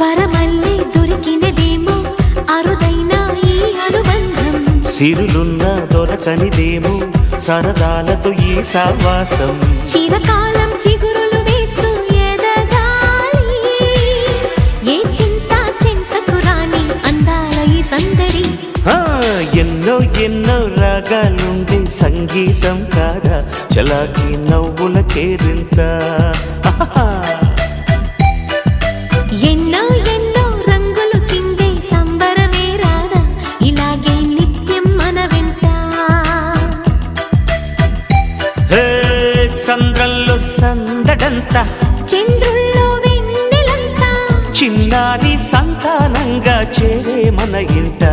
వరమల్లే దొరికినదేమో అరుదైన ఈ అనుబంధం సిరులున్న దొరకనిదేమో సరదాలతో ఈ సావాసం చిరకాలం చిగురులు వేస్తూ ఎదగాలి ఏ చింత చింతకు రాని అందాల ఈ సందడి ఎన్నో ఎన్నో రాగాలుండే సంగీతం కాదా చలాకి నవ్వుల కేరింత ఎన్నో ఎన్నో రంగులు చిందే సంబరమే రాదా ఇలాగే నిత్యం మన వెంట సంద్రంలో సందడంతా చంద్రుల్లో వెన్నెలంతా చిన్నారి సంతానంగా చేరే మన ఇంట